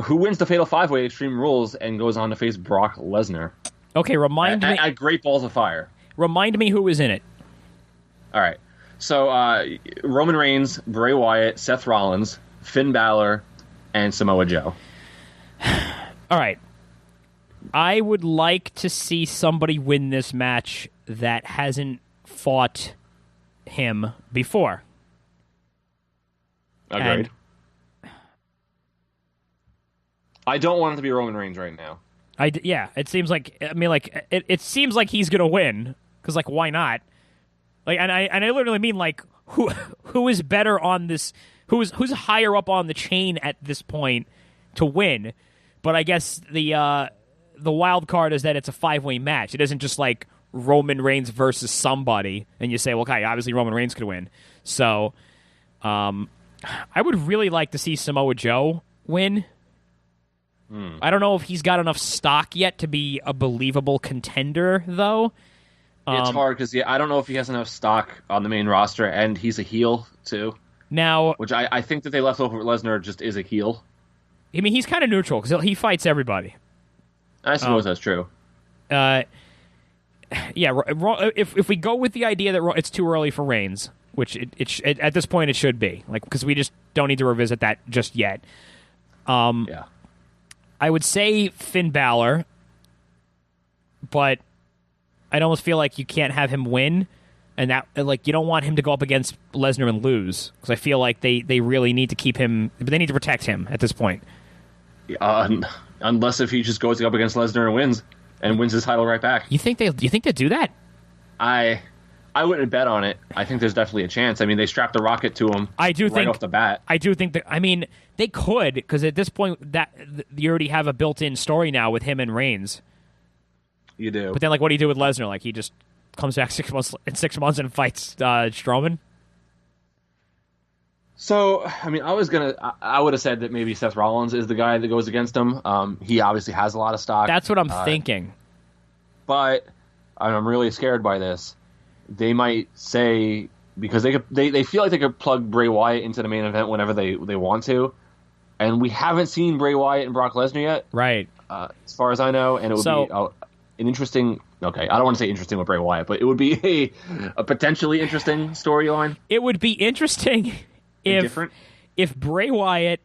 Who wins the Fatal 5-Way Extreme Rules and goes on to face Brock Lesnar Okay, at Great Balls of Fire? Remind me who was in it. All right. So Roman Reigns, Bray Wyatt, Seth Rollins, Finn Balor, and Samoa Joe. All right. I would like to see somebody win this match that hasn't fought him before. Agreed. I don't want it to be Roman Reigns right now. Yeah, it seems like it seems like he's gonna win because why not? And I literally mean who is better on this? Who's higher up on the chain at this point to win? But I guess the wild card is that it's a 5-way match. It isn't just like Roman Reigns versus somebody, and you say, well, okay, obviously Roman Reigns could win. So, I would really like to see Samoa Joe win. I don't know if he's got enough stock yet to be a believable contender, though. It's hard because I don't know if he has enough stock on the main roster, and he's a heel too. Now, which I think that they left over Lesnar just is a heel. I mean, he's kind of neutral because he fights everybody. I suppose that's true. Yeah, if we go with the idea that it's too early for Reigns, which it at this point it should be, because we just don't need to revisit that just yet. Yeah. I would say Finn Balor, but I'd almost feel like you can't have him win, and that you don't want him to go up against Lesnar and lose, because I feel like they really need to keep him, but they need to protect him at this point. Unless if he just goes up against Lesnar and wins his title right back. You think they do that? I wouldn't bet on it. I think there's definitely a chance. I mean, they strapped the rocket to him right off the bat. I do think that. I mean, they could, because at this point that you already have a built-in story now with him and Reigns. You do. But then, what do you do with Lesnar? He just comes back 6 months and fights Strowman. So, I mean, I would have said that maybe Seth Rollins is the guy that goes against him. He obviously has a lot of stock. That's what I'm thinking. But I'm really scared by this. They might say, because they feel like they could plug Bray Wyatt into the main event whenever they want to, and we haven't seen Bray Wyatt and Brock Lesnar yet, right? As far as I know, and it would be an interesting. Okay, I don't want to say interesting with Bray Wyatt, but it would be a potentially interesting storyline. It would be interesting if Bray Wyatt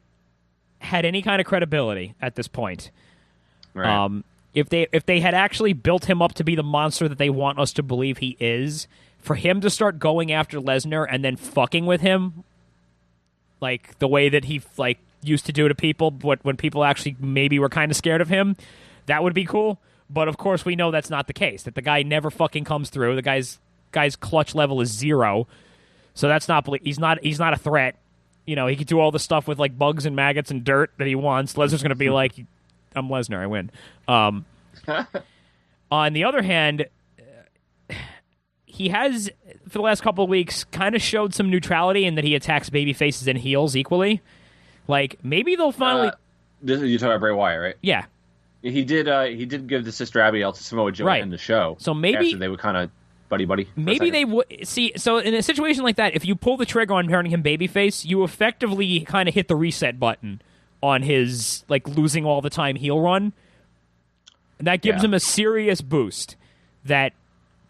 had any kind of credibility at this point. Right. If they had actually built him up to be the monster that they want us to believe he is, for him to start going after Lesnar and then fucking with him, like the way that he used to do to people, when people actually maybe were kind of scared of him, that would be cool. But of course, we know that's not the case. That the guy never fucking comes through. The guy's clutch level is 0, so that's not. He's not a threat. He could do all the stuff with bugs and maggots and dirt that he wants. Lesnar's going to be like, I'm Lesnar, I win. On the other hand, he has, for the last couple of weeks, kind of showed some neutrality in that he attacks baby faces and heels equally. Maybe they'll finally... You're talking about Bray Wyatt, right? Yeah. He did give the Sister Abigail to Samoa Joe in the show. So maybe... After they were kind of buddy-buddy. Maybe they would... See, so in a situation like that, if you pull the trigger on turning him babyface, you effectively kind of hit the reset button on his, losing all the time heel run. And that gives him a serious boost that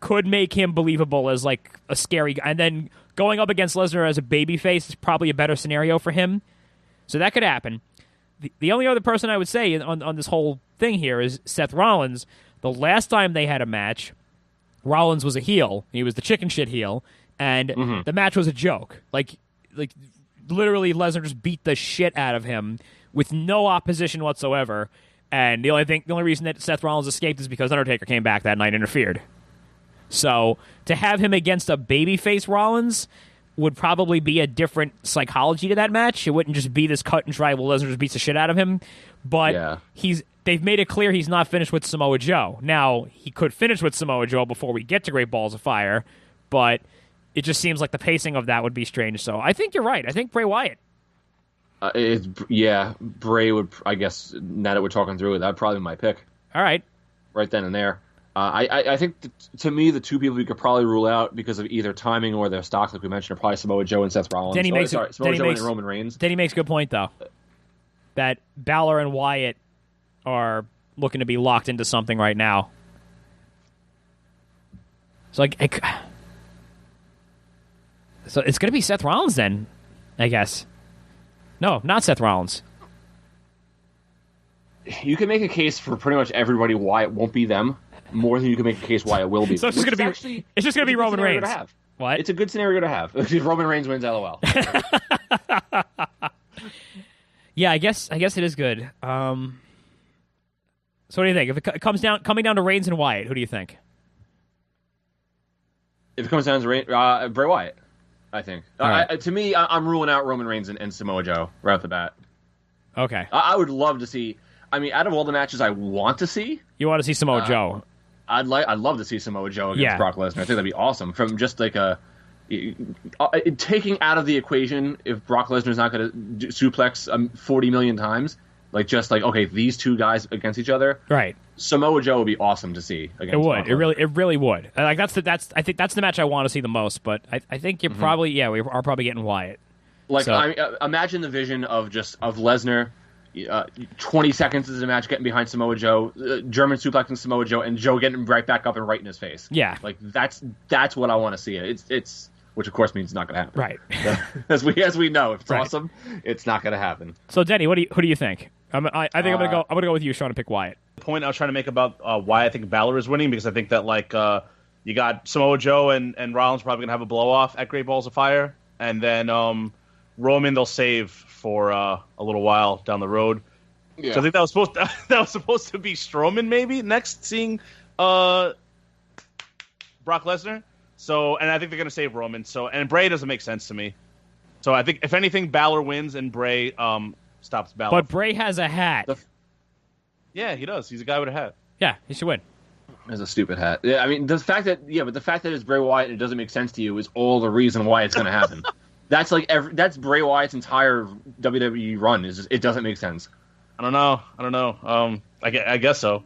could make him believable as, a scary guy. And then going up against Lesnar as a babyface is probably a better scenario for him. So that could happen. The only other person I would say on this whole thing here is Seth Rollins. The last time they had a match, Rollins was a heel. He was the chicken shit heel. And the match was a joke. Literally, Lesnar just beat the shit out of him with no opposition whatsoever. And the only reason that Seth Rollins escaped is because Undertaker came back that night and interfered. So to have him against a babyface Rollins would probably be a different psychology to that match. It wouldn't just be this cut and dry, well, Lesnar just beats the shit out of him. But they've made it clear he's not finished with Samoa Joe. Now, he could finish with Samoa Joe before we get to Great Balls of Fire, but it just seems like the pacing of that would be strange. So I think you're right. I think Bray Wyatt. Bray would, I guess, now that we're talking through it, that'd probably be my pick. All right. Right then and there. I think, to me, the two people we could probably rule out because of either timing or their stock, like we mentioned, are probably Samoa Joe and Seth Rollins. Samoa Joe and Roman Reigns. Denny makes a good point, though. that Balor and Wyatt are looking to be locked into something right now. So so it's going to be Seth Rollins then, I guess. No, not Seth Rollins. You can make a case for pretty much everybody why it won't be them, more than you can make a case why it will be. So it's just going to be Roman Reigns. What? It's a good scenario to have. Roman Reigns wins, LOL. Yeah, I guess it is good. So what do you think? If it coming down to Reigns and Wyatt, who do you think? If it comes down to Bray Wyatt, I think. Right. To me, I'm ruling out Roman Reigns and Samoa Joe right off the bat. Okay. I would love to see. I mean, out of all the matches I want to see, you want to see Samoa Joe. I'd love to see Samoa Joe against Brock Lesnar. I think that'd be awesome. From just like taking out of the equation, if Brock Lesnar's not going to suplex 40 million times, okay, these two guys against each other, right? Samoa Joe would be awesome to see. Against it would. Brock Lesnar. It really would. Like I think that's the match I want to see the most. But I think you're probably we are probably getting Wyatt. Imagine the vision of Lesnar. 20 seconds into the match, getting behind Samoa Joe, German suplexing Samoa Joe, and Joe getting right back up and right in his face. Yeah, that's what I want to see. It's which of course means it's not going to happen. Right. as we know, if it's awesome, it's not going to happen. So Denny, who do you think? I think I'm gonna go with you, Sean, and pick Wyatt. The point I was trying to make about why I think Balor is winning, because I think that you got Samoa Joe and Rollins probably gonna have a blow off at Great Balls of Fire, and then Roman they'll save for a little while down the road. Yeah. So I think that was supposed to be Strowman maybe next, seeing Brock Lesnar. So, and I think they're going to save Roman. So, and Bray doesn't make sense to me. So I think if anything, Balor wins and Bray stops Balor. But Bray has a hat. Yeah, he does. He's a guy with a hat. Yeah, he should win. It's a stupid hat. Yeah, I mean the fact that it's Bray Wyatt and it doesn't make sense to you is all the reason why it's going to happen. That's that's Bray Wyatt's entire WWE run. It doesn't make sense. I don't know. I guess so.